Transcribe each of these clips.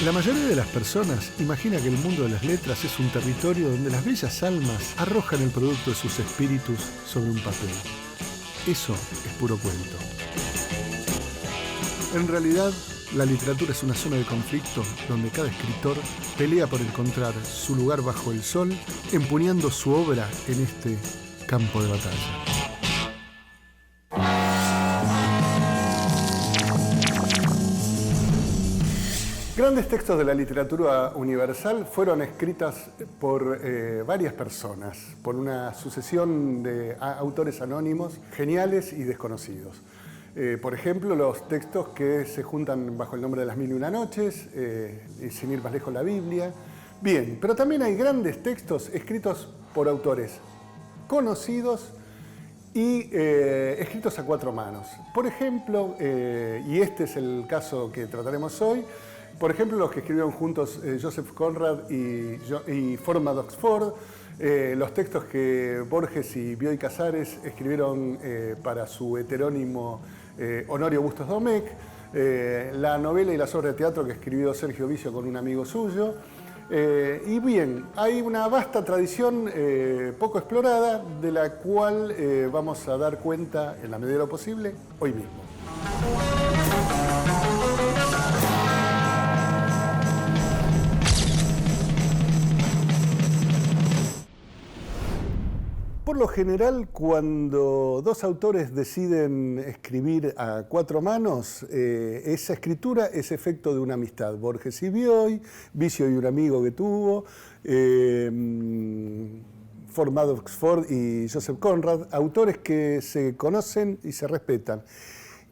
La mayoría de las personas imagina que el mundo de las letras es un territorio donde las bellas almas arrojan el producto de sus espíritus sobre un papel. Eso es puro cuento. En realidad, la literatura es una zona de conflicto donde cada escritor pelea por encontrar su lugar bajo el sol, empuñando su obra en este campo de batalla. Grandes textos de la literatura universal fueron escritas por varias personas, por una sucesión de autores anónimos, geniales y desconocidos. Por ejemplo, los textos que se juntan bajo el nombre de Las Mil y Una Noches, y sin ir más lejos, la Biblia. Bien, pero también hay grandes textos escritos por autores conocidos y escritos a cuatro manos. Por ejemplo, y este es el caso que trataremos hoy, por ejemplo, los que escribieron juntos Joseph Conrad y Forma d'Oxford, los textos que Borges y Bioy Casares escribieron para su heterónimo Honorio Bustos Domecq, la novela y las obras de teatro que escribió Sergio Vicio con un amigo suyo. Y bien, hay una vasta tradición poco explorada de la cual vamos a dar cuenta en la medida de lo posible hoy mismo. Por lo general, cuando dos autores deciden escribir a cuatro manos, esa escritura es efecto de una amistad. Borges y Bioy, Vicio y un amigo que tuvo, Forma d'Oxford y Joseph Conrad, autores que se conocen y se respetan.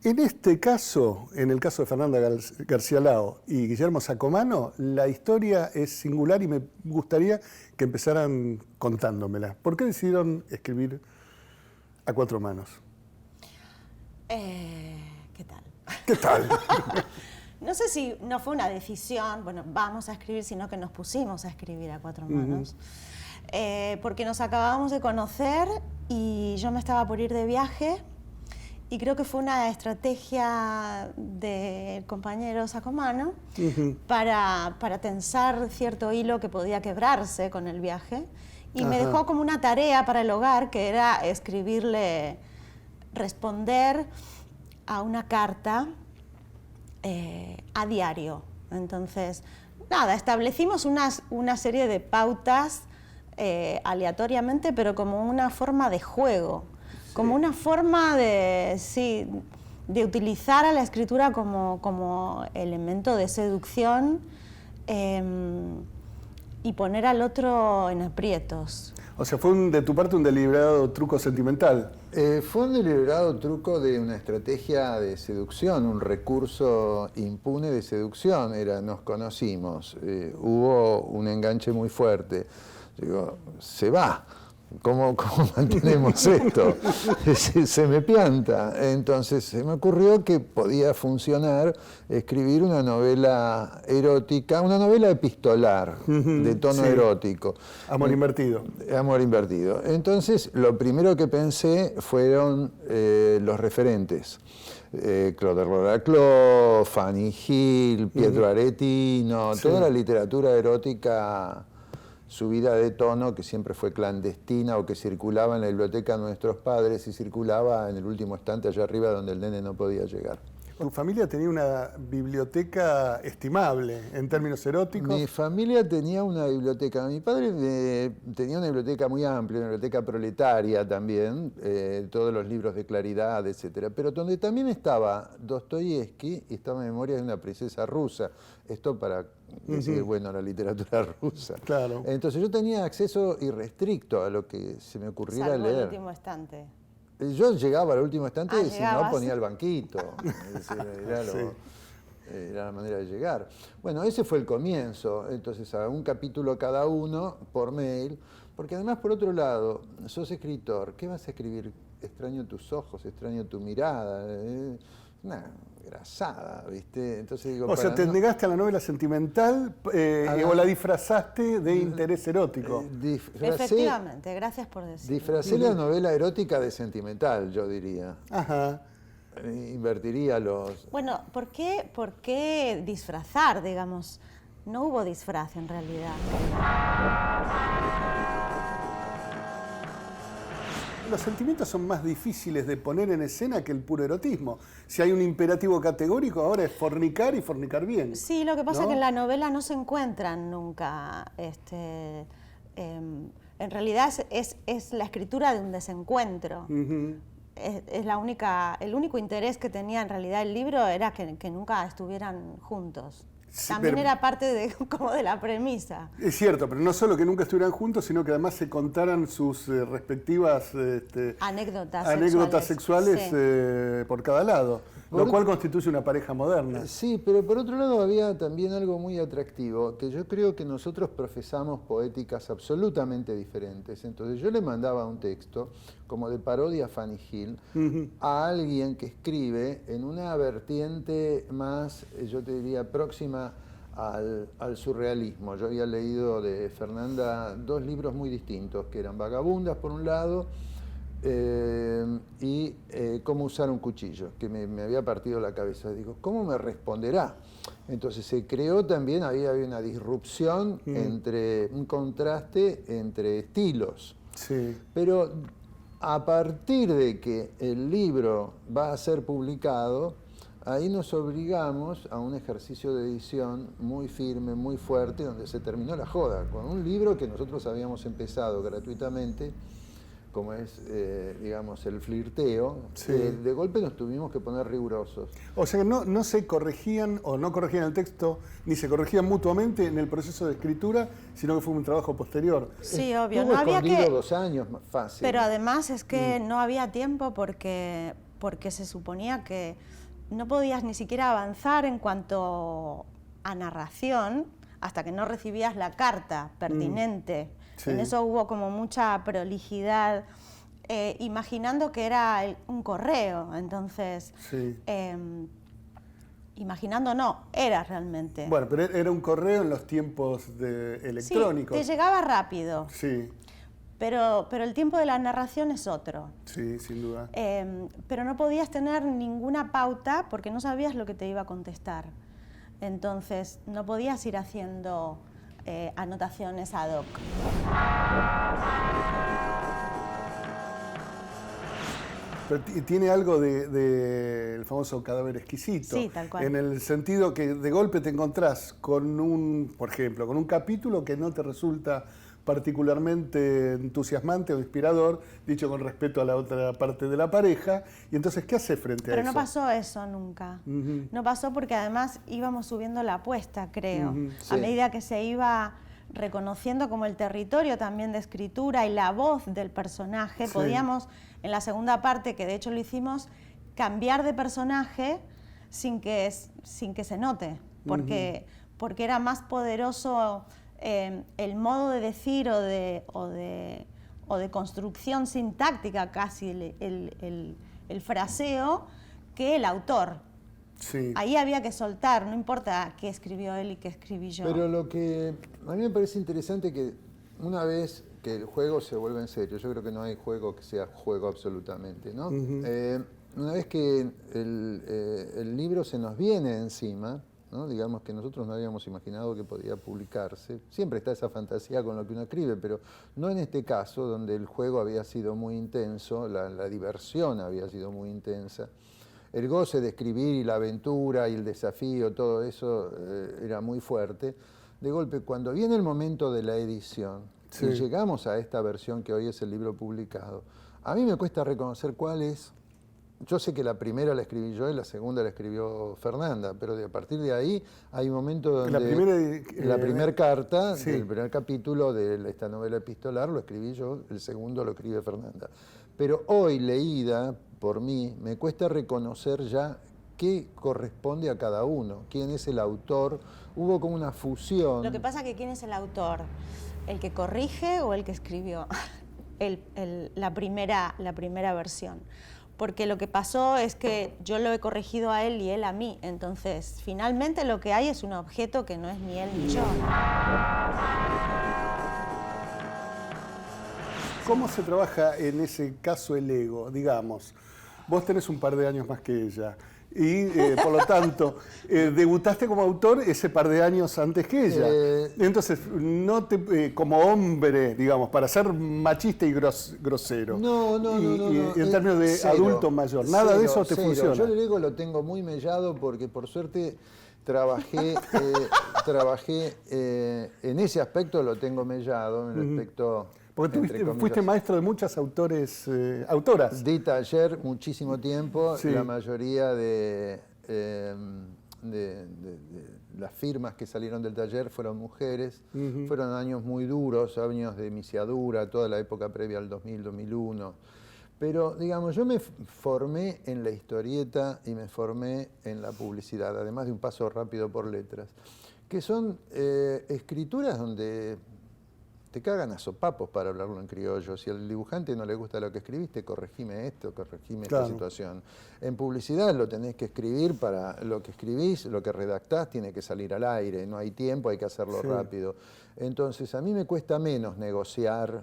En este caso, en el caso de Fernanda García Lao y Guillermo Sacomano, la historia es singular y me gustaría que empezaran contándomela. ¿Por qué decidieron escribir a cuatro manos? ¿Qué tal? ¿Qué tal? No sé si no fue una decisión, bueno, vamos a escribir, sino que nos pusimos a escribir a cuatro manos. Porque nos acabábamos de conocer y yo me estaba por ir de viaje. Y creo que fue una estrategia del compañero Sacomano para tensar cierto hilo que podía quebrarse con el viaje. Y me dejó como una tarea para el hogar, que era responder a una carta a diario. Entonces, nada, establecimos una serie de pautas aleatoriamente, pero como una forma de juego. Como una forma de utilizar a la escritura como elemento de seducción y poner al otro en aprietos. O sea, fue de tu parte un deliberado truco sentimental. Fue un deliberado truco de una estrategia de seducción, un recurso impune de seducción. Nos conocimos, hubo un enganche muy fuerte. Digo, se va. ¿Cómo mantenemos esto? Se me pianta. Entonces se me ocurrió que podía funcionar escribir una novela erótica, una novela epistolar, de tono erótico. Amor invertido. Amor invertido. Entonces lo primero que pensé fueron los referentes. Claude Rodaclos, Fanny Hill, Pietro Aretino, toda la literatura erótica subida de tono que siempre fue clandestina o que circulaba en la biblioteca de nuestros padres y circulaba en el último estante allá arriba donde el nene no podía llegar. ¿Tu familia tenía una biblioteca estimable en términos eróticos? Mi familia tenía una biblioteca. Mi padre tenía una biblioteca muy amplia, una biblioteca proletaria también, todos los libros de Claridad, etcétera. Pero donde también estaba Dostoyevsky y estaba Memorias de una princesa rusa. Esto para decir, bueno, la literatura rusa. Claro. Entonces yo tenía acceso irrestricto a lo que se me ocurriera Salvo leer. el último estante. Yo llegaba al último instante y si no ponía el banquito. Es decir, era la manera de llegar. Bueno, ese fue el comienzo. Entonces, a un capítulo cada uno por mail. Porque además, por otro lado, sos escritor. ¿Qué vas a escribir? Extraño tus ojos, extraño tu mirada. Una grasada, ¿viste? Entonces digo, o sea, te negaste a la novela sentimental o la disfrazaste de interés erótico. Efectivamente, gracias por decirlo. Disfracé la novela erótica de sentimental, yo diría. Ajá. invertiría los... Bueno, ¿por qué disfrazar, digamos? No hubo disfraz en realidad. Los sentimientos son más difíciles de poner en escena que el puro erotismo. Si hay un imperativo categórico, ahora es fornicar y fornicar bien. Sí, lo que pasa ¿no? es que en la novela no se encuentran nunca. En realidad es la escritura de un desencuentro. Ujú. Es el único interés que tenía en realidad el libro era que nunca estuvieran juntos. Sí, También pero- era parte como de la premisa. Es cierto, pero no solo que nunca estuvieran juntos, sino que además se contaran sus respectivas Anécdotas sexuales sí. por cada lado, lo cual constituye una pareja moderna. Sí, pero por otro lado había también algo muy atractivo, que yo creo que nosotros profesamos poéticas absolutamente diferentes. Entonces yo le mandaba un texto, como de parodia a Fanny Hill, a alguien que escribe en una vertiente más, yo te diría, próxima al surrealismo. Yo había leído de Fernanda 2 libros muy distintos, que eran Vagabundas, por un lado, y Cómo usar un cuchillo, que me había partido la cabeza. Digo, ¿cómo me responderá? Entonces se creó también, había una disrupción, entre un contraste entre estilos. Sí. Pero a partir de que el libro va a ser publicado, ahí nos obligamos a un ejercicio de edición muy firme, muy fuerte, donde se terminó la joda, con un libro que nosotros habíamos empezado gratuitamente, como es, digamos, el flirteo. Sí. De golpe nos tuvimos que poner rigurosos. O sea que no se corregían o no corregían el texto, ni se corregían mutuamente en el proceso de escritura, sino que fue un trabajo posterior. Sí, obvio. Estuvo No había escondido que... 2 años, fácil. Pero además es que no había tiempo porque se suponía que no podías ni siquiera avanzar en cuanto a narración hasta que no recibías la carta pertinente. Sí. En eso hubo como mucha prolijidad, imaginando que era un correo. Entonces, Sí. imaginando no, era realmente. Bueno, pero era un correo en los tiempos Sí, electrónicos. te llegaba rápido, Sí, pero el tiempo de la narración es otro. sí, sin duda. Pero no podías tener ninguna pauta porque no sabías lo que te iba a contestar. Entonces, no podías ir haciendo anotaciones ad hoc. Pero tiene algo del famoso cadáver exquisito. Sí, tal cual. En el sentido que de golpe te encontrás con por ejemplo, con un capítulo que no te resulta particularmente entusiasmante o inspirador, dicho con respeto a la otra parte de la pareja, y entonces, ¿qué haces frente a Pero eso? no pasó eso nunca. No pasó porque además íbamos subiendo la apuesta, creo. Sí. A medida que se iba reconociendo como el territorio también de escritura y la voz del personaje, Sí. podíamos, en la segunda parte, que de hecho lo hicimos, cambiar de personaje sin que se note, porque era más poderoso el modo de decir o de construcción sintáctica casi, el fraseo, que el autor. Sí. Ahí había que soltar, no importa qué escribió él y qué escribí yo. Pero lo que a mí me parece interesante que una vez que el juego se vuelve en serio, yo creo que no hay juego que sea juego absolutamente, ¿no? Una vez que el libro se nos viene encima, ¿no? Digamos que nosotros no habíamos imaginado que podía publicarse. Siempre está esa fantasía con lo que uno escribe, pero no en este caso, donde el juego había sido muy intenso, la diversión había sido muy intensa. El goce de escribir y la aventura y el desafío, todo eso era muy fuerte. De golpe, cuando viene el momento de la edición, Sí. y llegamos a esta versión que hoy es el libro publicado, a mí me cuesta reconocer cuál es. Yo sé que la primera la escribí yo y la segunda la escribió Fernanda, pero a partir de ahí hay un momento donde la primera carta sí. del primer capítulo de esta novela epistolar lo escribí yo, el segundo lo escribe Fernanda. Pero hoy, leída por mí, me cuesta reconocer ya qué corresponde a cada uno, quién es el autor. Hubo como una fusión. Lo que pasa es que ¿quién es el autor? ¿El que corrige o el que escribió la primera versión? Porque lo que pasó es que yo lo he corregido a él y él a mí. Entonces, finalmente lo que hay es un objeto que no es ni él ni yo. ¿Cómo se trabaja en ese caso el ego? Digamos, vos tenés un par de años más que ella. Y por lo tanto, debutaste como autor ese par de años antes que ella. Entonces, no te, como hombre, digamos, para ser machista y grosero. No. Y en términos de cero, adulto mayor, nada de eso te cero. funciona. Yo el ego lo tengo muy mellado porque por suerte trabajé en ese aspecto, lo tengo mellado, en el aspecto... Porque fuiste maestro de muchas autoras. Di taller muchísimo tiempo, Sí. la mayoría de las firmas que salieron del taller fueron mujeres, fueron años muy duros, años de misiadura, toda la época previa al 2000, 2001. Pero, digamos, yo me formé en la historieta y me formé en la publicidad, además de un paso rápido por letras, que son escrituras donde te cagan a sopapos, para hablarlo en criollo. Si al dibujante no le gusta lo que escribiste, corregime esto, corregime esta situación. En publicidad lo tenés que escribir para lo que escribís, lo que redactás tiene que salir al aire, no hay tiempo, hay que hacerlo rápido. Entonces, a mí me cuesta menos negociar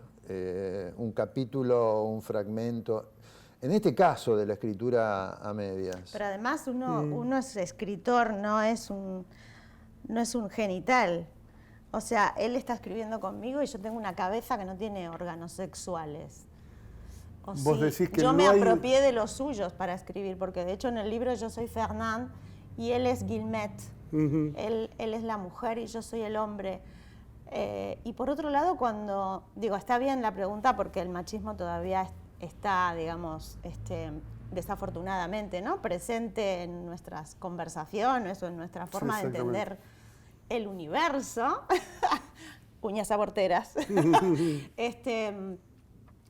un capítulo o un fragmento. En este caso de la escritura a medias. Pero además uno es escritor, no es un genital. O sea, él está escribiendo conmigo y yo tengo una cabeza que no tiene órganos sexuales. Vos decís que yo no me hay... apropié de los suyos para escribir, porque de hecho en el libro yo soy Fernand y él es Guillemette. Él es la mujer y yo soy el hombre. Y por otro lado, cuando digo, está bien la pregunta porque el machismo todavía está, digamos, desafortunadamente, ¿no?, presente en nuestras conversaciones o en nuestra forma de entender el universo, uñas aborteras.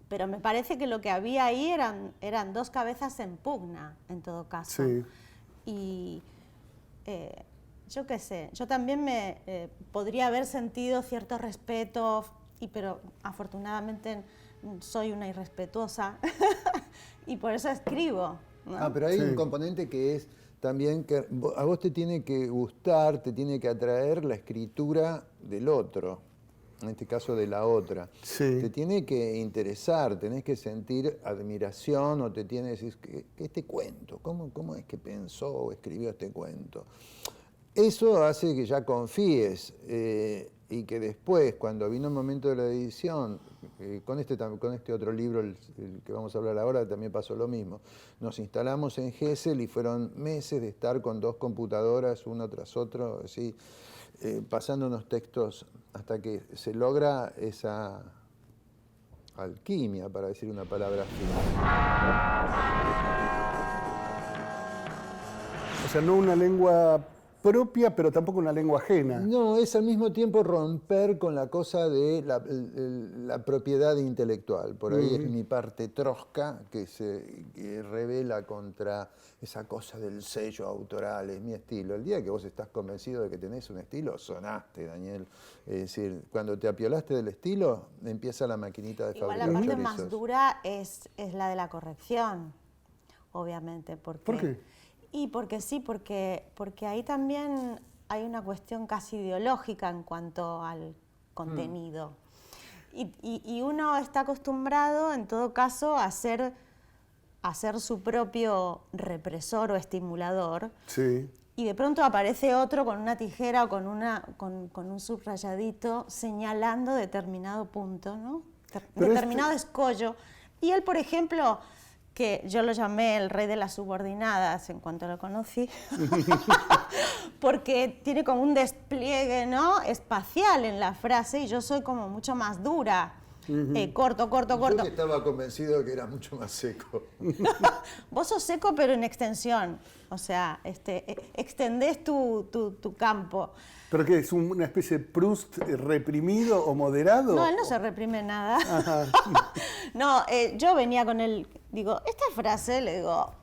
Pero me parece que lo que había ahí eran dos cabezas en pugna, en todo caso. Sí. Y yo qué sé, yo también me podría haber sentido cierto respeto, pero afortunadamente soy una irrespetuosa y por eso escribo, ¿no? Pero hay un componente que es también que a vos te tiene que gustar, te tiene que atraer la escritura del otro, en este caso de la otra. Sí. Te tiene que interesar, tenés que sentir admiración o te tiene que decir, ¿qué este cuento? ¿Cómo es que pensó o escribió este cuento? Eso hace que ya confíes y que después, cuando vino el momento de la edición, con este otro libro, el que vamos a hablar ahora, también pasó lo mismo. Nos instalamos en Gesell y fueron meses de estar con dos computadoras, uno tras otro, así, pasándonos textos hasta que se logra esa alquimia, para decir una palabra fina. O sea, no una lengua propia, pero tampoco una lengua ajena. No, es al mismo tiempo romper con la cosa de la propiedad intelectual. Por ahí es mi parte trosca que se revela contra esa cosa del sello autoral, es mi estilo. El día que vos estás convencido de que tenés un estilo, sonaste, Daniel. Es decir, cuando te apiolaste del estilo, empieza la maquinita de fabricar chorizos. chorizos. Igual la parte más dura es la de la corrección, obviamente. ¿Por qué? Y porque sí, porque ahí también hay una cuestión casi ideológica en cuanto al contenido. Y uno está acostumbrado, en todo caso, a ser su propio represor o estimulador. Sí. Y de pronto aparece otro con una tijera o con un subrayadito señalando determinado punto, ¿no? Determinado escollo. Y él, por ejemplo, que yo lo llamé el rey de las subordinadas en cuanto lo conocí, porque tiene como un despliegue, ¿no?, espacial en la frase y yo soy como mucho más dura. Corto. Yo que estaba convencido de que era mucho más seco. Vos sos seco pero en extensión, o sea, extendés tu campo. ¿Pero qué? ¿Es una especie de Proust reprimido o moderado? No, él no se reprime nada. No, yo venía con él, digo, esta frase, le digo,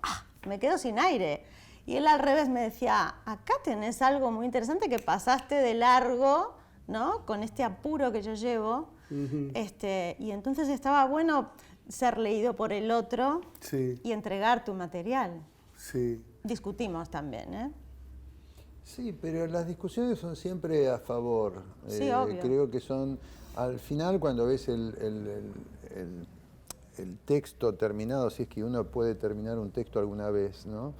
me quedo sin aire. Y él al revés me decía, acá tenés algo muy interesante que pasaste de largo, ¿no?, con este apuro que yo llevo. Y entonces estaba bueno ser leído por el otro y entregar tu material. Sí. Discutimos también, ¿eh? Sí, pero las discusiones son siempre a favor. Sí, obvio. Creo que son, al final, cuando ves el el texto terminado, si es que uno puede terminar un texto alguna vez, ¿no?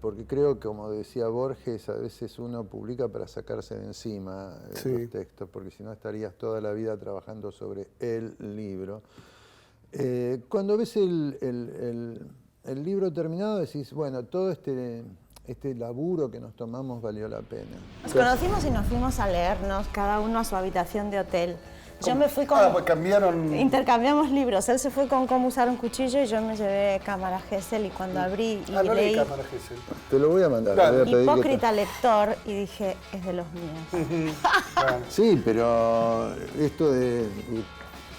Porque creo que, como decía Borges, a veces uno publica para sacarse de encima los textos, porque si no estarías toda la vida trabajando sobre el libro. Cuando ves el libro terminado decís, bueno, todo este laburo que nos tomamos valió la pena. Nos conocimos y nos fuimos a leernos, cada uno a su habitación de hotel. Yo me fui con... pues cambiaron... Intercambiamos libros. Él se fue con Cómo usar un cuchillo y yo me llevé Cámara Gesell, y cuando abrí y no leí... Cámara Gesell. Te lo voy a mandar. Claro. Te voy a pedir Hipócrita lector, y dije, es de los míos. Sí, pero esto de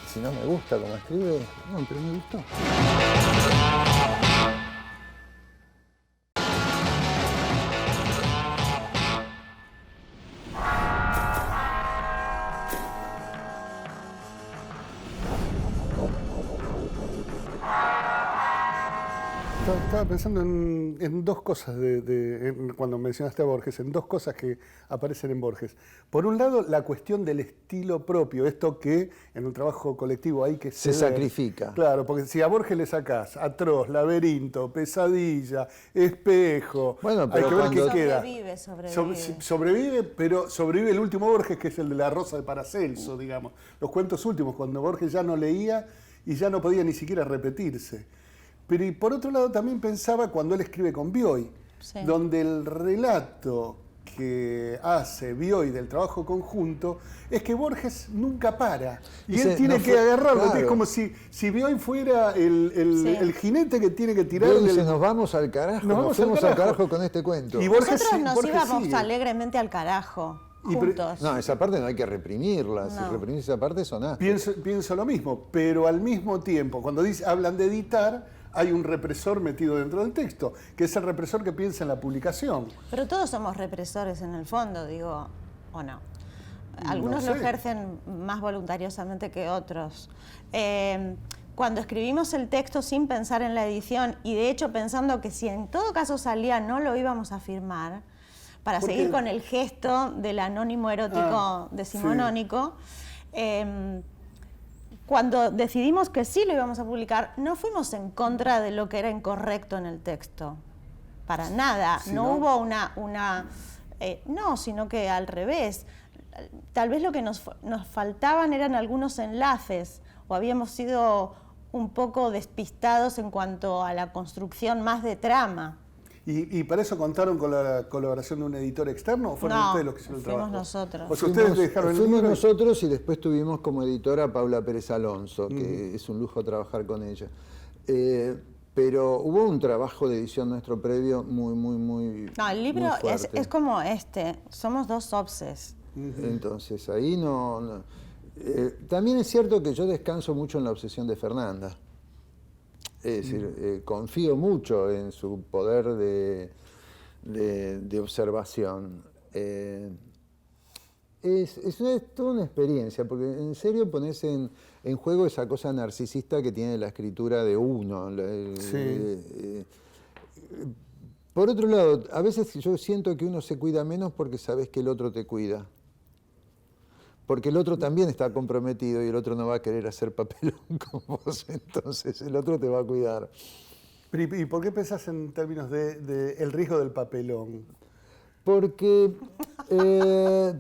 si no me gusta como escribe, no, pero me gustó. Estaba pensando en dos cosas cuando mencionaste a Borges, en dos cosas que aparecen en Borges. Por un lado, la cuestión del estilo propio, esto que en un trabajo colectivo hay que se sacrifica. Claro, porque si a Borges le sacás Atroz, Laberinto, Pesadilla, Espejo, bueno, pero hay que ver qué queda. Sobrevive. Pero sobrevive el último Borges, que es el de La Rosa de Paracelso, digamos. Los cuentos últimos, cuando Borges ya no leía y ya no podía ni siquiera repetirse. Pero y por otro lado también pensaba cuando él escribe con Bioy, donde el relato que hace Bioy del trabajo conjunto es que Borges nunca para. Y él tiene que agarrarlo. Claro. Es como si Bioy fuera el jinete que tiene que tirar. Dice, nos vamos al carajo, nos fuimos al carajo con este cuento. Y nosotros nos íbamos alegremente al carajo. Juntos. No, esa parte no hay que reprimirla. Si reprimís esa parte sonaste. Pienso lo mismo, pero al mismo tiempo, cuando hablan de editar, hay un represor metido dentro del texto, que es el represor que piensa en la publicación. Pero todos somos represores en el fondo, digo, ¿o no? Algunos lo ejercen más voluntariosamente que otros. Cuando escribimos el texto sin pensar en la edición, y de hecho pensando que si en todo caso salía no lo íbamos a firmar, para seguir con el gesto del anónimo erótico decimonónico, cuando decidimos que sí lo íbamos a publicar, no fuimos en contra de lo que era incorrecto en el texto, para nada. No hubo no, sino que al revés. Tal vez lo que nos faltaban eran algunos enlaces, o habíamos sido un poco despistados en cuanto a la construcción más de trama. ¿Y para eso contaron con la colaboración de un editor externo o fueron ustedes los que hicieron el trabajo? Fuimos nosotros. O sea, ustedes dejaron el fuimos libro nosotros y después tuvimos como editora a Paula Pérez Alonso, que es un lujo trabajar con ella. Pero hubo un trabajo de edición nuestro previo muy No, el libro es como somos dos obses. Entonces ahí no. También es cierto que yo descanso mucho en la obsesión de Fernanda. Es decir, confío mucho en su poder de observación. Es toda una experiencia, porque en serio pones en juego esa cosa narcisista que tiene la escritura de uno. Por otro lado, a veces yo siento que uno se cuida menos porque sabes que el otro te cuida. Porque el otro también está comprometido y el otro no va a querer hacer papelón con vos, entonces el otro te va a cuidar. ¿Y por qué pensás en términos de el riesgo del papelón? Porque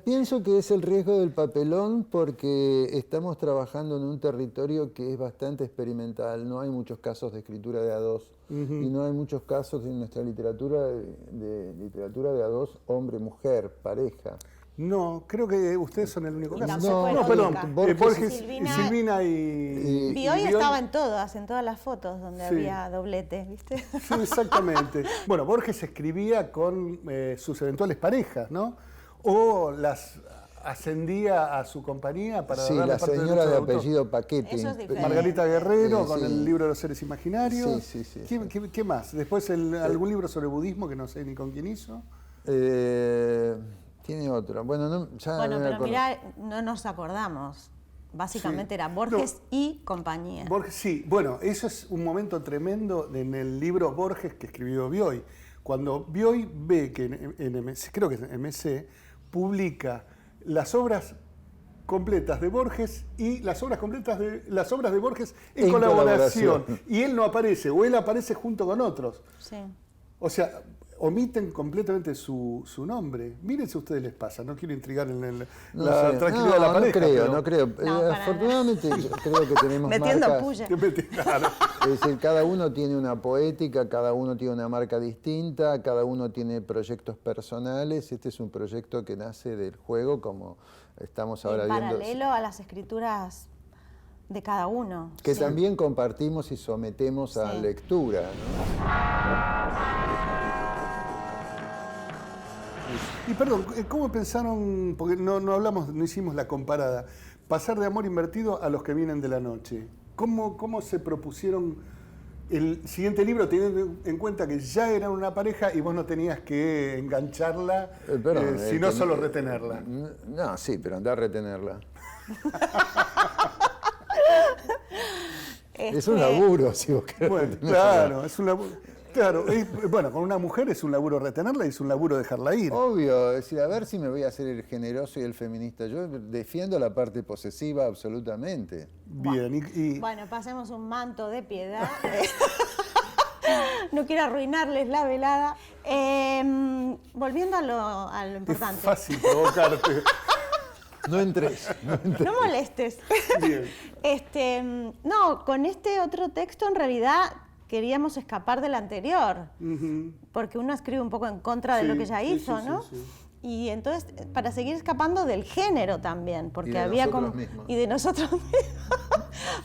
pienso que es el riesgo del papelón porque estamos trabajando en un territorio que es bastante experimental. No hay muchos casos de escritura de A2 y no hay muchos casos en nuestra literatura de literatura de A2 hombre-mujer, pareja. No, creo que ustedes son el único caso. No, perdón. Borges, Silvina y Bioy estaba en todas las fotos donde había dobletes, ¿viste? Sí, exactamente. Bueno, Borges escribía con sus eventuales parejas, ¿no? O las ascendía a su compañía para darle la parte señora de autor. apellido Paquete. Eso es diferente. Margarita Guerrero con el libro de los seres imaginarios. Sí. ¿Qué más? Después algún libro sobre budismo que no sé ni con quién hizo. Tiene otra. Bueno, pero mirá, no nos acordamos. Básicamente era Borges y compañía. Borges, sí. Bueno, eso es un momento tremendo en el libro Borges que escribió Bioy. Cuando Bioy ve que creo que en MC, publica las obras completas de Borges y las obras de Borges en En colaboración. colaboración. Y él no aparece, o él aparece junto con otros. Sí. O sea, omiten completamente su nombre. Miren si a ustedes les pasa, no quiero intrigar en la sé. tranquilidad de la pareja. No creo. No, para Afortunadamente yo creo que tenemos Metiendo marcas. puya. Claro. Es decir, cada uno tiene una poética, cada uno tiene una marca distinta, cada uno tiene proyectos personales. Este es un proyecto que nace del juego, como estamos ahora En viendo. paralelo a las escrituras de cada uno. Que Sí. también compartimos y sometemos a Sí. lectura, ¿no? Y perdón, ¿cómo pensaron, porque no hicimos la comparada, pasar de Amor Invertido a Los que vienen de la noche? ¿Cómo se propusieron el siguiente libro, teniendo en cuenta que ya eran una pareja y vos no tenías que engancharla, sino solo retenerla? No, sí, pero andá a retenerla. Es un laburo, si vos querés. Bueno, retenerla. claro, es un laburo. Claro, bueno, con una mujer es un laburo retenerla y es un laburo dejarla ir. Obvio, es decir, a ver si me voy a hacer el generoso y el feminista. Yo defiendo la parte posesiva absolutamente. Bien, Bueno, pasemos un manto de piedad. No quiero arruinarles la velada. Volviendo a lo es importante. fácil provocarte. No entres. No molestes. Bien. No, con este otro texto en realidad queríamos escapar del anterior, porque uno escribe un poco en contra de Sí, lo que ya sí, hizo, sí, ¿no? sí, sí. Y entonces, para seguir escapando del género también, porque Y de había nosotros como... mismos. Y de nosotros mismos.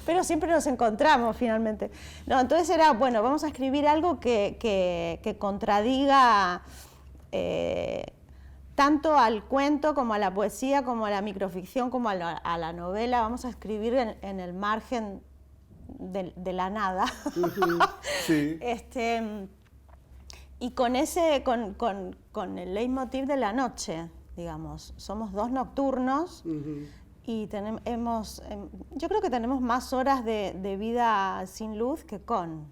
Pero siempre nos encontramos finalmente. No, entonces era, bueno, vamos a escribir algo que contradiga tanto al cuento como a la poesía, como a la microficción, como a la novela. Vamos a escribir en el margen de la nada. Sí. Y con el leitmotiv de la noche, digamos. Somos dos nocturnos y yo creo que tenemos más horas de vida sin luz que con.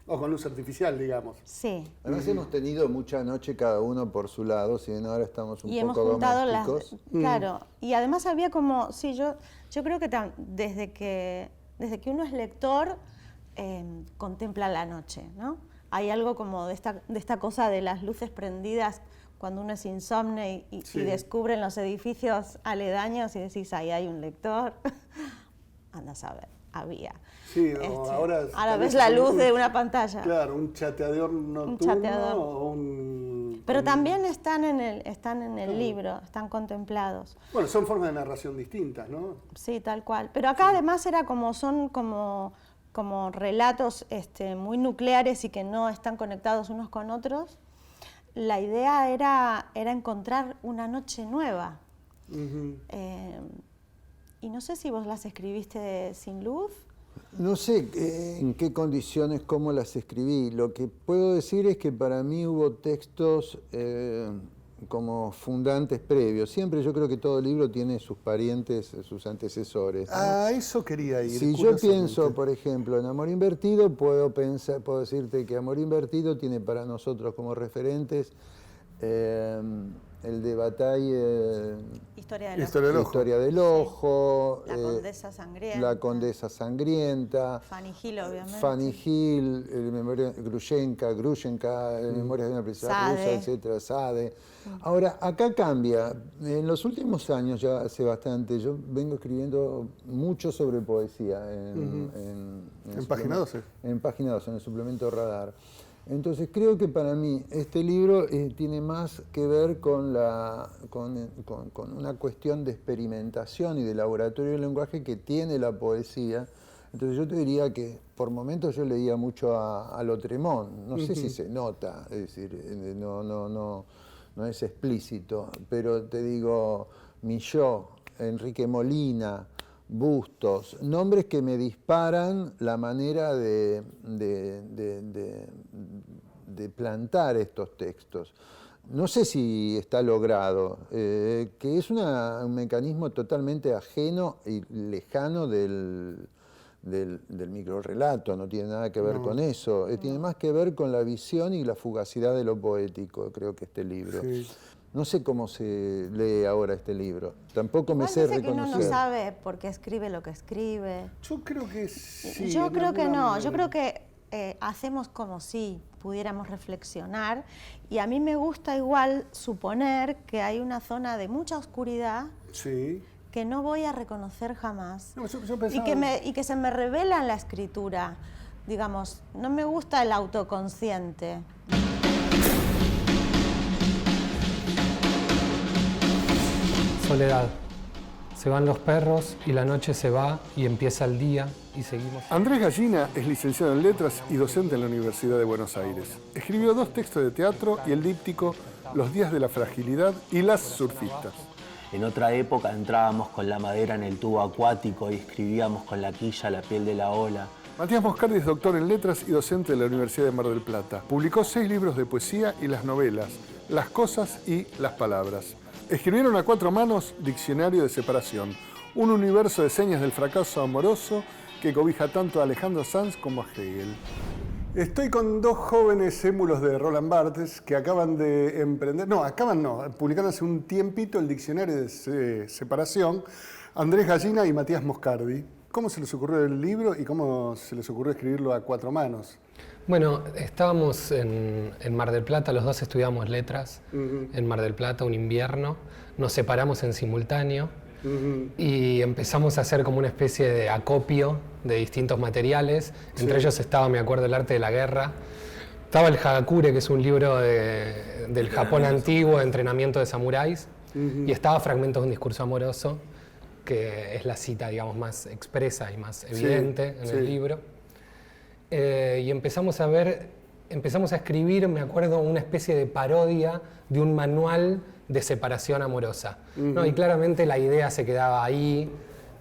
O con luz artificial, digamos. Sí. Además hemos tenido mucha noche cada uno por su lado, si bien ahora estamos un Y hemos poco juntado domésticos. Claro. Y además había como, sí, yo creo que desde que uno es lector, contempla la noche, ¿no? Hay algo como de esta cosa de las luces prendidas cuando uno es insomne y descubre en los edificios aledaños y decís, ahí hay un lector. Anda a saber, había. Sí, ahora ves la luz de una pantalla. Claro, un chateador nocturno o un... Pero también están en el libro, están contemplados. Bueno, son formas de narración distintas, ¿no? Sí, tal cual. Pero acá además son como relatos muy nucleares y que no están conectados unos con otros. La idea era encontrar una noche nueva. Y no sé si vos las escribiste sin luz. No sé en qué condiciones, cómo las escribí. Lo que puedo decir es que para mí hubo textos como fundantes previos. Siempre yo creo que todo libro tiene sus parientes, sus antecesores, ¿no? Ah, eso quería ir. Si yo pienso, por ejemplo, en Amor Invertido, puedo decirte que Amor Invertido tiene para nosotros como referentes el de Bataille, Historia del Historia del Ojo, La Condesa Sangrienta. La Condesa Sangrienta, Fanny Hill, obviamente. Fanny Hill, Grushenka, Memorias de una princesa Sade. rusa, etcétera, Sade. Ahora, acá cambia. En los últimos años, ya hace bastante, yo vengo escribiendo mucho sobre poesía en Página 12. En Página 12, en el suplemento Radar. Entonces creo que para mí este libro tiene más que ver con una cuestión de experimentación y de laboratorio del lenguaje que tiene la poesía. Entonces yo te diría que por momentos yo leía mucho a Lautréamont. No sé si se nota, es decir, no es explícito, pero te digo Milló, Enrique Molina, Bustos, nombres que me disparan la manera de plantar estos textos. No sé si está logrado, que es un mecanismo totalmente ajeno y lejano del microrrelato, no tiene nada que ver con eso, tiene más que ver con la visión y la fugacidad de lo poético, creo que este libro. Sí. No sé cómo se lee ahora este libro. Tampoco me Igual sé dice reconocer. que uno no sabe por qué escribe lo que escribe. Yo creo que sí. Yo en creo que alguna no, manera. yo creo que hacemos como si pudiéramos reflexionar, y a mí me gusta igual suponer que hay una zona de mucha oscuridad Sí. que no voy a reconocer jamás, No, yo y pensaba... que se me revela en la escritura. Digamos, no me gusta el autoconsciente. Soledad. Se van los perros y la noche se va y empieza el día y seguimos. Andrés Gallina es licenciado en Letras y docente en la Universidad de Buenos Aires. Escribió 2 textos de teatro y el díptico Los días de la fragilidad y Las surfistas. En otra época entrábamos con la madera en el tubo acuático y escribíamos con la quilla la piel de la ola. Matías Moscardi es doctor en Letras y docente de la Universidad de Mar del Plata. Publicó 6 libros de poesía y las novelas Las cosas y Las palabras. Escribieron a 4 manos Diccionario de separación, un universo de señas del fracaso amoroso que cobija tanto a Alejandro Sanz como a Hegel. Estoy con 2 jóvenes émulos de Roland Barthes que acaban de emprender, publicaron hace un tiempito el Diccionario de separación, Andrés Gallina y Matías Moscardi. ¿Cómo se les ocurrió el libro y cómo se les ocurrió escribirlo a 4 manos? Bueno, estábamos en Mar del Plata, los dos estudiamos letras en Mar del Plata, un invierno. Nos separamos en simultáneo y empezamos a hacer como una especie de acopio de distintos materiales. Entre ellos estaba, me acuerdo, El arte de la guerra. Estaba el Hagakure, que es un libro del Japón antiguo, de entrenamiento de samuráis. Y estaba Fragmentos de un discurso amoroso, que es la cita, digamos, más expresa y más evidente en el libro. Y empezamos a escribir, me acuerdo, una especie de parodia de un manual de separación amorosa, ¿no? Y claramente la idea se quedaba ahí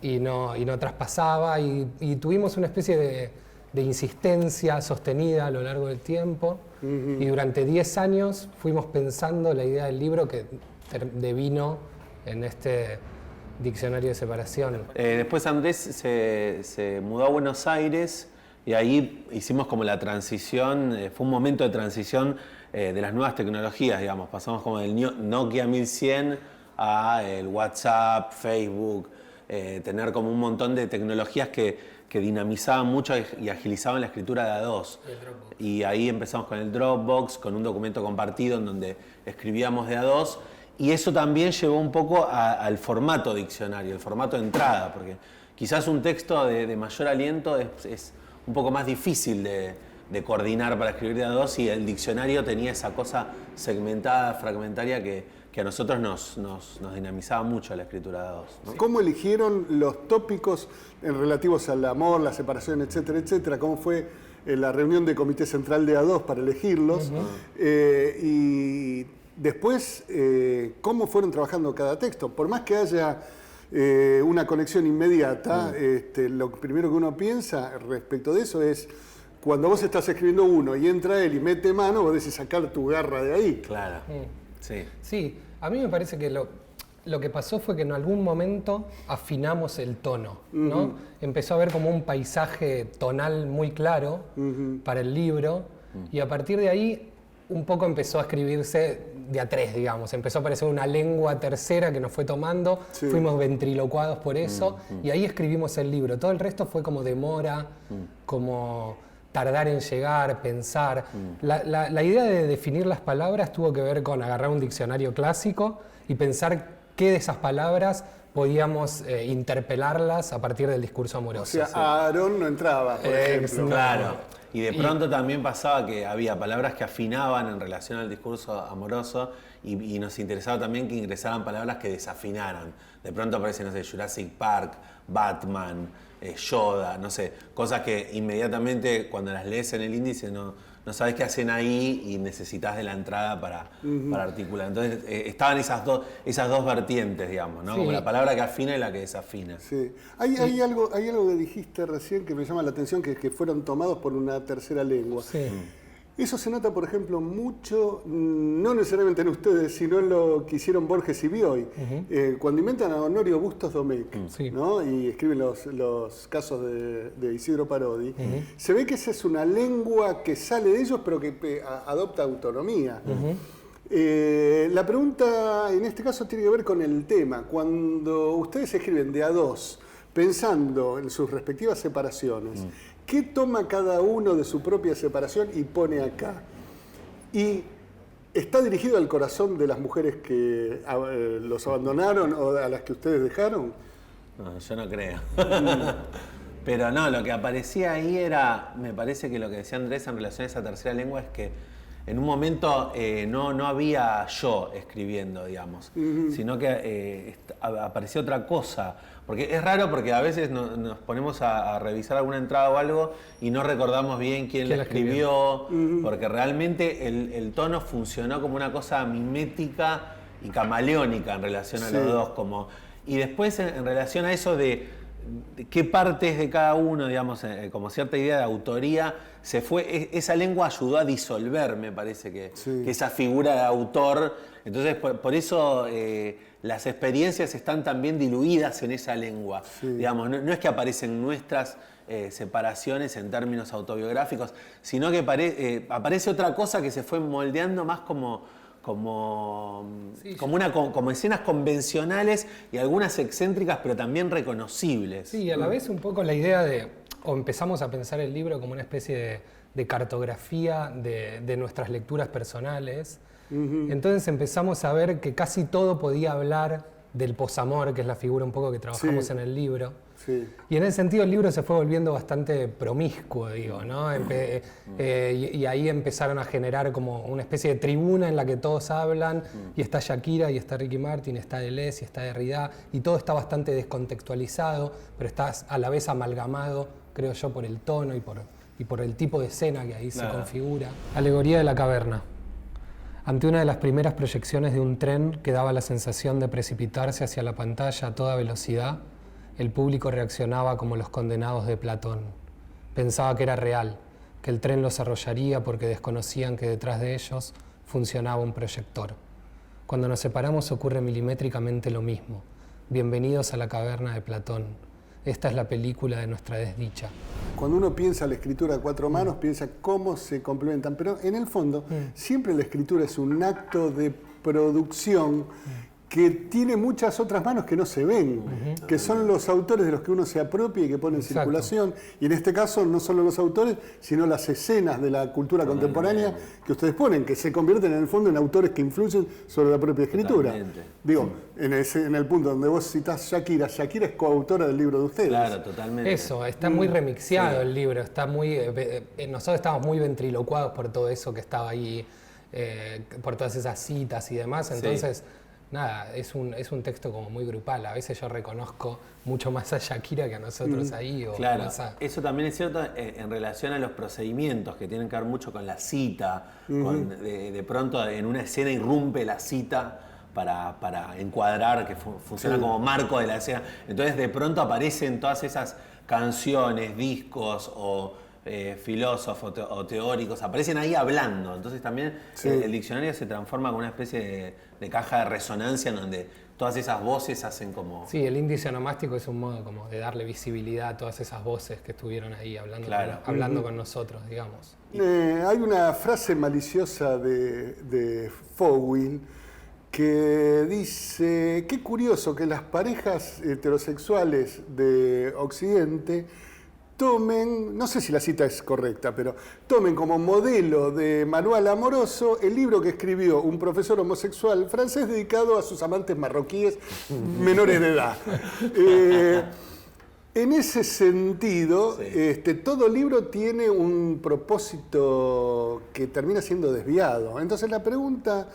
y no traspasaba, y tuvimos una especie de insistencia sostenida a lo largo del tiempo, y durante 10 años fuimos pensando la idea del libro que devino en este diccionario de separación. Después Andrés se mudó a Buenos Aires y ahí hicimos como la transición, fue un momento de transición de las nuevas tecnologías, digamos. Pasamos como del Nokia 1100 a el WhatsApp, Facebook, tener como un montón de tecnologías que dinamizaban mucho y agilizaban la escritura de A2. Y ahí empezamos con el Dropbox, con un documento compartido en donde escribíamos de A2. Y eso también llevó un poco al formato diccionario, el formato de entrada, porque quizás un texto de mayor aliento es un poco más difícil de coordinar para escribir de A2, y el diccionario tenía esa cosa segmentada, fragmentaria, que a nosotros nos dinamizaba mucho la escritura de A2, ¿no? ¿Cómo eligieron los tópicos relativos al amor, la separación, etcétera, etcétera? ¿Cómo fue la reunión de comité central de A2 para elegirlos? Y después, ¿cómo fueron trabajando cada texto? Por más que haya una conexión inmediata, lo primero que uno piensa respecto de eso es, cuando vos estás escribiendo uno y entra él y mete mano, vos decís sacar tu garra de ahí. Claro, sí. Sí, a mí me parece que lo que pasó fue que en algún momento afinamos el tono, ¿no? Empezó a haber como un paisaje tonal muy claro para el libro, y a partir de ahí un poco empezó a escribirse de a 3, digamos. Empezó a aparecer una lengua tercera que nos fue tomando, fuimos ventrilocuados por eso, y ahí escribimos el libro. Todo el resto fue como demora, como tardar en llegar, pensar. La idea de definir las palabras tuvo que ver con agarrar un diccionario clásico y pensar qué de esas palabras podíamos interpelarlas a partir del discurso amoroso. O sea, Aarón no entraba, por ejemplo. Claro. Y de pronto también pasaba que había palabras que afinaban en relación al discurso amoroso, y nos interesaba también que ingresaran palabras que desafinaran. De pronto aparece, no sé, Jurassic Park, Batman, Yoda, no sé, cosas que inmediatamente cuando las lees en el índice no sabes qué hacen ahí y necesitas de la entrada para articular. Entonces estaban esas dos vertientes, digamos, ¿no? Sí. Como la palabra que afina y la que desafina. Sí. Hay algo que dijiste recién que me llama la atención, que fueron tomados por una tercera lengua. Sí. Eso se nota, por ejemplo, mucho, no necesariamente en ustedes, sino en lo que hicieron Borges y Bioy. Cuando inventan a Honorio Bustos Domecq, ¿no? Y escriben los casos de Isidro Parodi, se ve que esa es una lengua que sale de ellos, pero que adopta autonomía. La pregunta en este caso tiene que ver con el tema. Cuando ustedes escriben de a dos, pensando en sus respectivas separaciones, ¿qué toma cada uno de su propia separación y pone acá? Y ¿está dirigido al corazón de las mujeres que los abandonaron o a las que ustedes dejaron? No, yo no creo. Pero no, lo que aparecía ahí era, me parece que lo que decía Andrés en relación a esa tercera lengua es que en un momento no había yo escribiendo, digamos, sino que apareció otra cosa. Porque es raro porque a veces nos ponemos a revisar alguna entrada o algo y no recordamos bien quién la escribió, porque realmente el tono funcionó como una cosa mimética y camaleónica en relación a los dos. Y después en relación a eso de qué partes de cada uno, digamos, como cierta idea de autoría, se fue, esa lengua ayudó a disolver, me parece que esa figura de autor. Entonces, por eso las experiencias están también diluidas en esa lengua. Digamos, no es que aparecen nuestras separaciones en términos autobiográficos, sino que aparece otra cosa que se fue moldeando más como escenas convencionales y algunas excéntricas, pero también reconocibles. Sí, y a la vez un poco la idea o empezamos a pensar el libro como una especie de cartografía de nuestras lecturas personales. Entonces empezamos a ver que casi todo podía hablar del posamor, que es la figura un poco que trabajamos en el libro. Y en ese sentido el libro se fue volviendo bastante promiscuo, digo, ¿no? Y ahí empezaron a generar como una especie de tribuna en la que todos hablan, y está Shakira, y está Ricky Martin, está Deleuze, y está Derrida, y todo está bastante descontextualizado, pero está a la vez amalgamado, creo yo, por el tono y por el tipo de escena que ahí se configura. Alegoría de la caverna. Ante una de las primeras proyecciones de un tren que daba la sensación de precipitarse hacia la pantalla a toda velocidad, el público reaccionaba como los condenados de Platón. Pensaba que era real, que el tren los arrollaría porque desconocían que detrás de ellos funcionaba un proyector. Cuando nos separamos ocurre milimétricamente lo mismo. Bienvenidos a la caverna de Platón. Esta es la película de nuestra desdicha. Cuando uno piensa la escritura a cuatro manos, piensa cómo se complementan, pero en el fondo siempre la escritura es un acto de producción que tiene muchas otras manos que no se ven, que son los autores de los que uno se apropia y que pone en circulación. Y en este caso no solo los autores, sino las escenas de la cultura contemporánea que ustedes ponen, que se convierten en el fondo en autores que influyen sobre la propia escritura. Digo, en el punto donde vos citás Shakira es coautora del libro de ustedes. Claro, totalmente. Eso, está muy remixeado el libro, está muy, nosotros estamos muy ventrilocuados por todo eso que estaba ahí, por todas esas citas y demás, entonces... Nada, es un texto como muy grupal. A veces yo reconozco mucho más a Shakira que a nosotros ahí. Claro, eso también es cierto en relación a los procedimientos que tienen que ver mucho con la cita. De pronto en una escena irrumpe la cita para encuadrar, que funciona como marco de la escena. Entonces de pronto aparecen todas esas canciones, discos o filósofos o teóricos, aparecen ahí hablando. Entonces también el diccionario se transforma como una especie de caja de resonancia en donde todas esas voces hacen como... Sí, el índice onomástico es un modo como de darle visibilidad a todas esas voces que estuvieron ahí hablando con nosotros, digamos. Hay una frase maliciosa de Fowell que dice, qué curioso que las parejas heterosexuales de Occidente tomen, no sé si la cita es correcta, pero tomen como modelo de manual amoroso el libro que escribió un profesor homosexual francés dedicado a sus amantes marroquíes menores de edad. En ese sentido, todo libro tiene un propósito que termina siendo desviado. Entonces la pregunta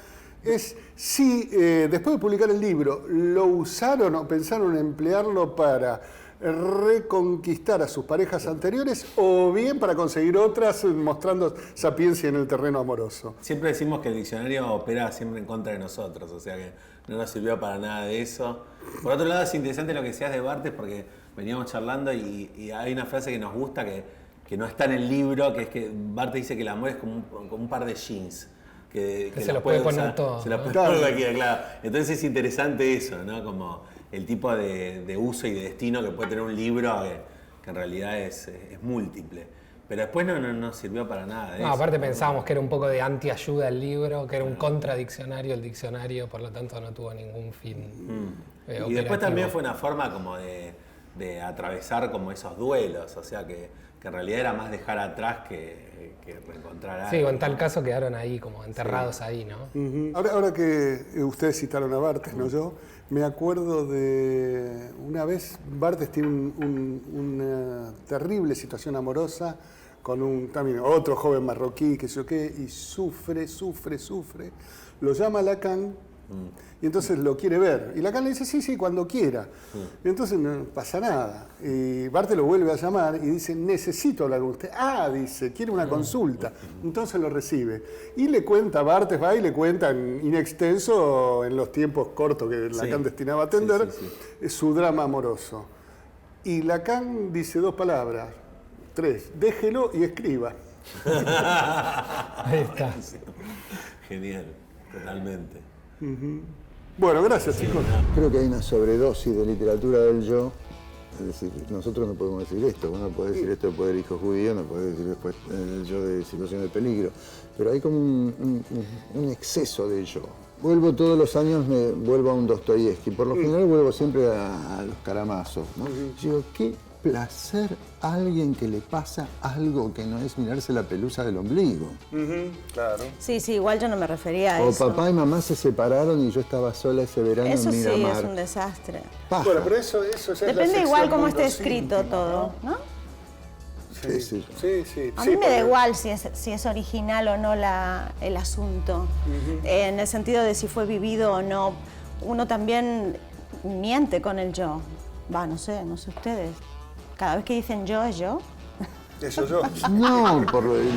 es si después de publicar el libro lo usaron o pensaron emplearlo para reconquistar a sus parejas anteriores o bien para conseguir otras mostrando sapiencia en el terreno amoroso. Siempre decimos que el diccionario opera siempre en contra de nosotros, o sea que no nos sirvió para nada de eso. Por otro lado es interesante lo que decías de Barthes porque veníamos charlando y hay una frase que nos gusta que no está en el libro, que es que Barthes dice que el amor es como un par de jeans. Que se lo puede poner todo. Se lo puede poner cualquiera, claro. Entonces es interesante eso, ¿no? Como el tipo de uso y de destino que puede tener un libro que en realidad es múltiple. Pero después no sirvió para nada. No, aparte pensábamos que era un poco de antiayuda el libro, que era un contradiccionario el diccionario, por lo tanto no tuvo ningún fin operativo. Y después también fue una forma como de atravesar como esos duelos, o sea que en realidad era más dejar atrás que reencontrar algo. Sí, o en tal caso quedaron ahí, como enterrados ahí, ¿no? Ahora que ustedes citaron a Barthes, no yo, me acuerdo de una vez, Barthes tiene una terrible situación amorosa con también otro joven marroquí, que sé yo qué, y sufre. Lo llama Lacan y entonces lo quiere ver. Y Lacan le dice, sí, cuando quiera. Y entonces no pasa nada. Y Barthes lo vuelve a llamar y dice, necesito hablar con usted. Dice, quiere una consulta. Entonces lo recibe. Y le cuenta, Barthes va y le cuenta in extenso, en los tiempos cortos que Lacan destinaba a atender, su drama amoroso. Y Lacan dice 2 palabras. 3, déjelo y escriba. Ahí está. Genial, totalmente. Bueno, gracias, chicos. Creo que hay una sobredosis de literatura del yo. Es decir, nosotros no podemos decir esto. Vos no podés decir esto del poder hijo judío, no podés decir después el yo de situación de peligro. Pero hay como un exceso de yo. Vuelvo todos los años, vuelvo a un Dostoyevsky. Por lo general vuelvo siempre a los Karamazov, ¿no? Digo, qué placer a alguien que le pasa algo que no es mirarse la pelusa del ombligo. Claro. Sí, igual yo no me refería a O eso. papá y mamá se separaron y yo estaba sola ese verano Eso en sí, Miramar. es un desastre. Paja. Bueno, pero eso ya es la Depende sección igual cómo mundo esté escrito íntimo, todo, ¿no? Sí. Sí. A mí me da igual si es original o no el asunto, en el sentido de si fue vivido o no. Uno también miente con el yo. No sé ustedes. Cada vez que dicen yo, es yo. Eso yo. No, por lo de...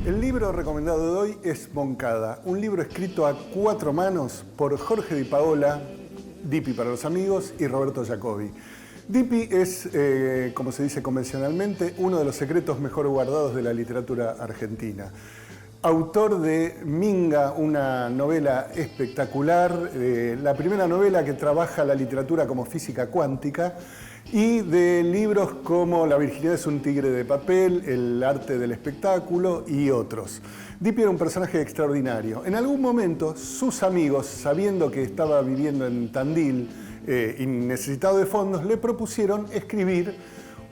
El libro recomendado de hoy es Moncada, un libro escrito a 4 manos por Jorge Di Paola, Dipi para los amigos, y Roberto Jacobi. Dipi es, como se dice convencionalmente, uno de los secretos mejor guardados de la literatura argentina. Autor de Minga, una novela espectacular, la primera novela que trabaja la literatura como física cuántica, y de libros como La virginidad es un tigre de papel, El arte del espectáculo y otros. Dipi era un personaje extraordinario. En algún momento, sus amigos, sabiendo que estaba viviendo en Tandil y necesitado de fondos, le propusieron escribir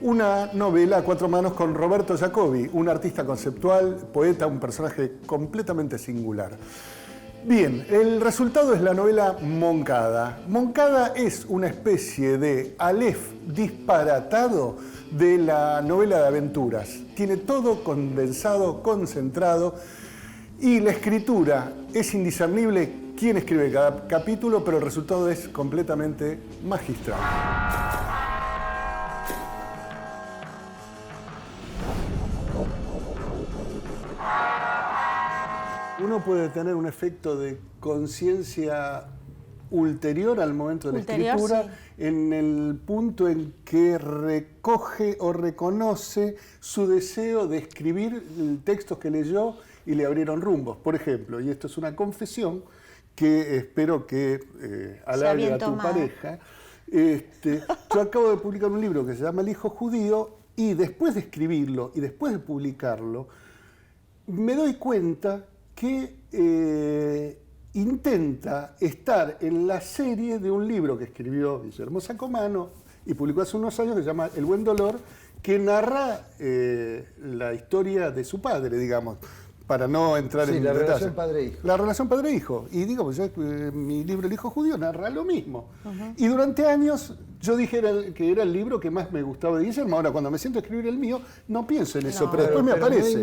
una novela a 4 manos con Roberto Jacobi, un artista conceptual, poeta, un personaje completamente singular. Bien, el resultado es la novela Moncada. Moncada es una especie de Aleph disparatado de la novela de aventuras. Tiene todo condensado, concentrado, y la escritura es indiscernible quién escribe cada capítulo, pero el resultado es completamente magistral. Uno puede tener un efecto de conciencia ulterior al momento de la escritura, sí. En el punto en que recoge o reconoce su deseo de escribir textos que leyó y le abrieron rumbos. Por ejemplo, y esto es una confesión que espero que halague a tu pareja, yo acabo de publicar un libro que se llama El hijo judío, y después de escribirlo y después de publicarlo, me doy cuenta que intenta estar en la serie de un libro que escribió Guillermo Sacomano y publicó hace unos años, que se llama El buen dolor, que narra la historia de su padre, digamos, para no entrar en la detalle. relación padre-hijo. La relación padre-hijo. Y digo, pues mi libro El hijo judío narra lo mismo. Y durante años yo dije que era el libro que más me gustaba de Guillermo. Ahora, cuando me siento a escribir el mío, no pienso en eso, pero después me aparece.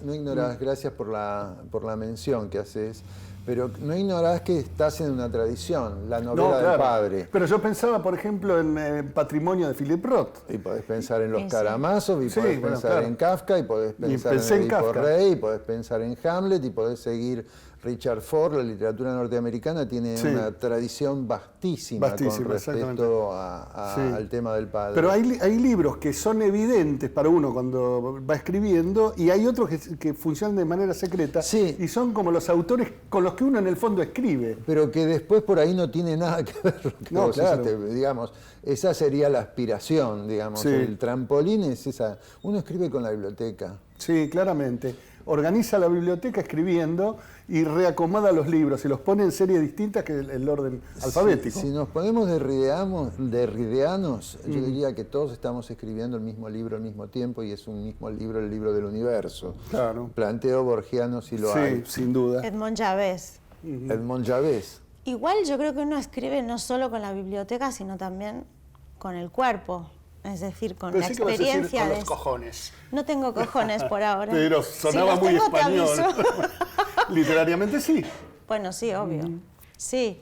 No ignorás, gracias por la mención que haces, pero no ignorás que estás en una tradición, la novela del padre. Pero yo pensaba, por ejemplo, en Patrimonio de Philip Roth. Y podés pensar en los Karamazov, y Sí, podés bueno, pensar claro. en Kafka, y podés pensar pensé en en Edipo Kafka. Rey, y podés pensar en Hamlet, y podés seguir Richard Ford, la literatura norteamericana tiene una tradición vastísima con respecto al tema del padre. Pero hay libros que son evidentes para uno cuando va escribiendo y hay otros que funcionan de manera secreta y son como los autores con los que uno en el fondo escribe. Pero que después por ahí no tiene nada que ver lo que vos hiciste, digamos. Esa sería la aspiración, digamos. El trampolín es esa. Uno escribe con la biblioteca. Sí, claramente. Organiza la biblioteca escribiendo y reacomoda los libros y los pone en series distintas que el orden alfabético. Si nos ponemos derrideanos, yo diría que todos estamos escribiendo el mismo libro al mismo tiempo y es un mismo libro, el libro del universo. Claro. Planteo borgiano si lo hay. Sí, sin duda. Edmond Javés. Edmond Javés. Igual yo creo que uno escribe no solo con la biblioteca, sino también con el cuerpo. Es decir, con la experiencia con los cojones. No tengo cojones por ahora. Pero sonaba muy español. Literariamente sí. Bueno, sí, obvio. Sí.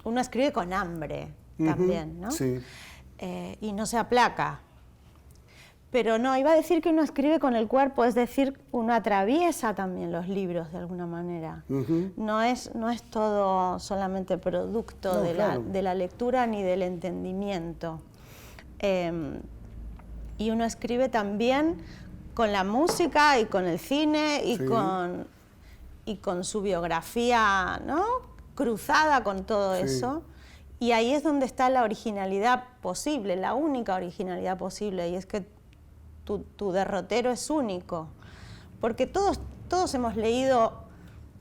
Uno escribe con hambre también, ¿no? Sí. Y no se aplaca. Pero no, iba a decir que uno escribe con el cuerpo, es decir, uno atraviesa también los libros de alguna manera. No es todo solamente producto de la lectura ni del entendimiento. Y uno escribe también con la música y con el cine y con su biografía, ¿no? Cruzada con todo eso. Y ahí es donde está la originalidad posible, la única originalidad posible, y es que tu derrotero es único. Porque todos hemos leído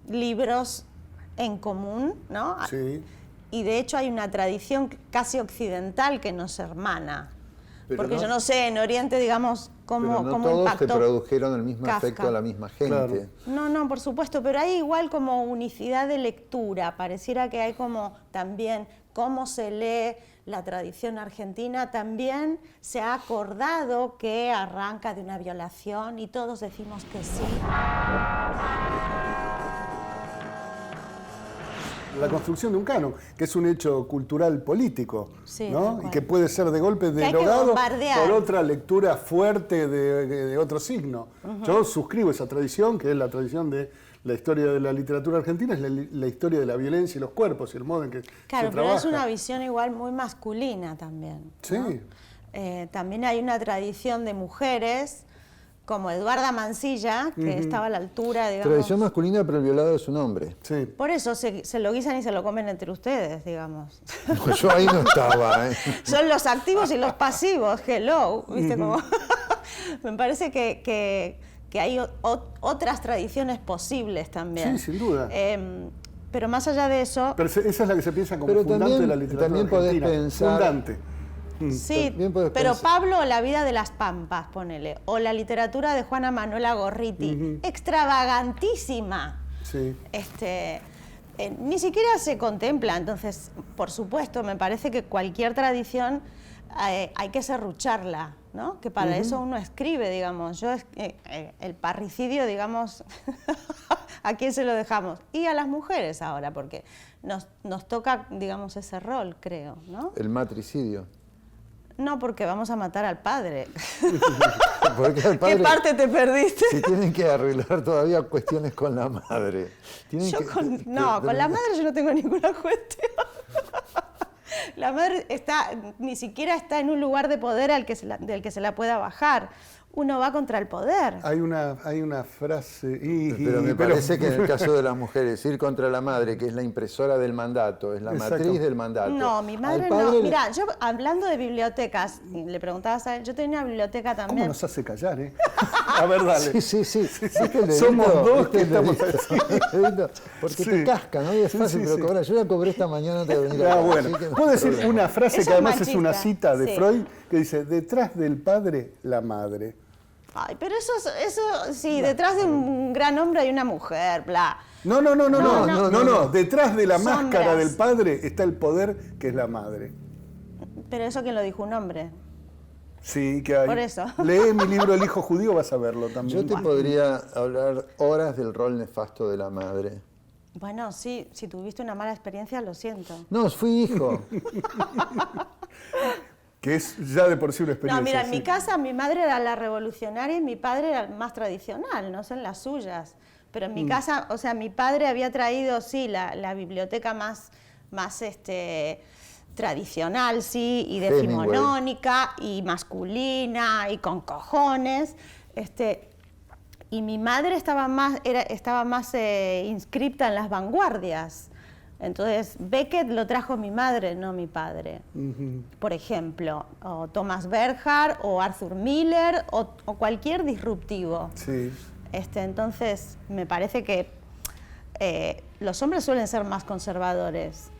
libros en común, ¿no? Sí. Y de hecho hay una tradición casi occidental que nos hermana. Pero porque yo no sé, en Oriente, digamos, cómo todos impactó te produjeron el mismo Kafka. efecto a la misma gente. Claro. No, por supuesto, pero hay igual como unicidad de lectura. Pareciera que hay como también cómo se lee la tradición argentina. También se ha acordado que arranca de una violación y todos decimos que sí. La construcción de un canon, que es un hecho cultural político, ¿no? Y que puede ser de golpe derogado por otra lectura fuerte de otro signo. Yo suscribo esa tradición, que es la tradición de la historia de la literatura argentina, es la historia de la violencia y los cuerpos y el modo en que se trabaja. Claro, pero es una visión igual muy masculina también, ¿no? Sí. También hay una tradición de mujeres como Eduarda Mansilla, que estaba a la altura, digamos. Tradición masculina, pero el violado es un hombre. Sí. Por eso se lo guisan y se lo comen entre ustedes, digamos. Pues yo ahí no estaba, ¿eh? Son los activos y los pasivos, hello, ¿viste? Como me parece que hay otras tradiciones posibles también. Sí, sin duda. Pero más allá de eso... Pero esa es la que se piensa como fundante de la literatura también argentina. Podés pensar... Fundante. Sí, pero Pablo, La vida de las pampas, ponele, o la literatura de Juana Manuela Gorriti, extravagantísima. Sí. Ni siquiera se contempla, entonces, por supuesto, me parece que cualquier tradición hay que serrucharla, ¿no? Que para eso uno escribe, digamos. El parricidio, digamos, ¿a quién se lo dejamos? Y a las mujeres ahora, porque nos toca, digamos, ese rol, creo, ¿no? El matricidio. No, porque vamos a matar al padre. Porque al padre, ¿qué parte te perdiste? Si tienen que arreglar todavía cuestiones con la madre. Con la madre yo no tengo ninguna cuestión. La madre ni siquiera está en un lugar de poder del que se la pueda bajar. Uno va contra el poder. Hay una frase... Pero me parece que en el caso de las mujeres, ir contra la madre, que es la impresora del mandato, es la matriz del mandato. No, mi madre no. Mira, yo hablando de bibliotecas, le preguntabas a él, yo tenía una biblioteca también. ¿Cómo nos hace callar, eh? A ver, dale. Sí. Somos dos que estamos así. Porque te casca, ¿no? Y es fácil, pero cobrar. Yo la cobré esta mañana antes de venir acá. Bueno. Puedo decir una frase que además es una cita de sí. Freud, que dice, detrás del padre, la madre. Ay, pero eso sí, detrás de un gran hombre hay una mujer, bla. No. Detrás de la máscara del padre está el poder que es la madre. Pero eso quién lo dijo, un hombre. Sí, que hay. Por eso. Lee mi libro El hijo judío, vas a verlo también. Yo te podría hablar horas del rol nefasto de la madre. Bueno, sí, si tuviste una mala experiencia, lo siento. No, fui hijo. Que es ya de por sí una experiencia. No, mira, en mi casa mi madre era la revolucionaria y mi padre era el más tradicional, no sé en las suyas. pero en mi casa, o sea, mi padre había traído, sí, la biblioteca más tradicional, sí, y decimonónica, y masculina, y con cojones, y mi madre estaba más inscripta en las vanguardias. Entonces, Beckett lo trajo mi madre, no mi padre. Por ejemplo, o Thomas Bernhard, o Arthur Miller, o cualquier disruptivo. Sí. Entonces, me parece que los hombres suelen ser más conservadores.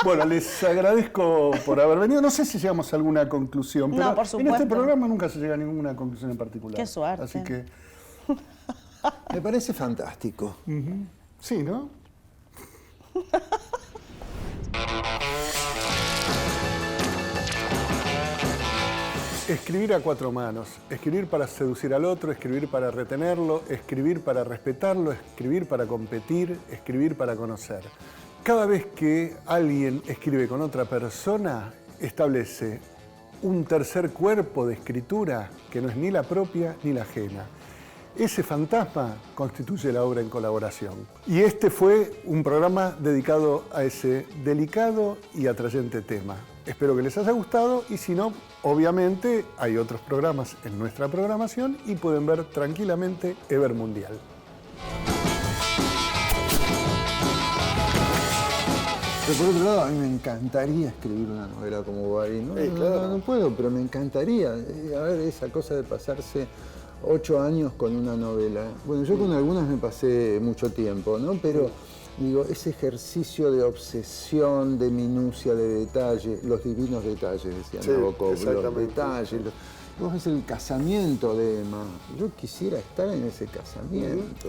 Bueno, les agradezco por haber venido. No sé si llegamos a alguna conclusión, pero No, por en supuesto. este programa nunca se llega a ninguna conclusión en particular. Qué suerte. Así que, Me parece fantástico. sí, ¿no? Escribir a cuatro manos, escribir para seducir al otro, escribir para retenerlo, escribir para respetarlo, escribir para competir, escribir para conocer. Cada vez que alguien escribe con otra persona, establece un tercer cuerpo de escritura que no es ni la propia ni la ajena. Ese fantasma constituye la obra en colaboración. Y este fue un programa dedicado a ese delicado y atrayente tema. Espero que les haya gustado y si no, obviamente hay otros programas en nuestra programación y pueden ver tranquilamente Ever Mundial. Pero por otro lado, a mí me encantaría escribir una novela como Bovary. No puedo, pero me encantaría. A ver, esa cosa de pasarse 8 años con una novela. Bueno, yo con algunas me pasé mucho tiempo, ¿no? Pero, digo, ese ejercicio de obsesión, de minucia, de detalle, los divinos detalles, decía Nabokov, los detalles. Vos ves el casamiento de Emma. Yo quisiera estar en ese casamiento.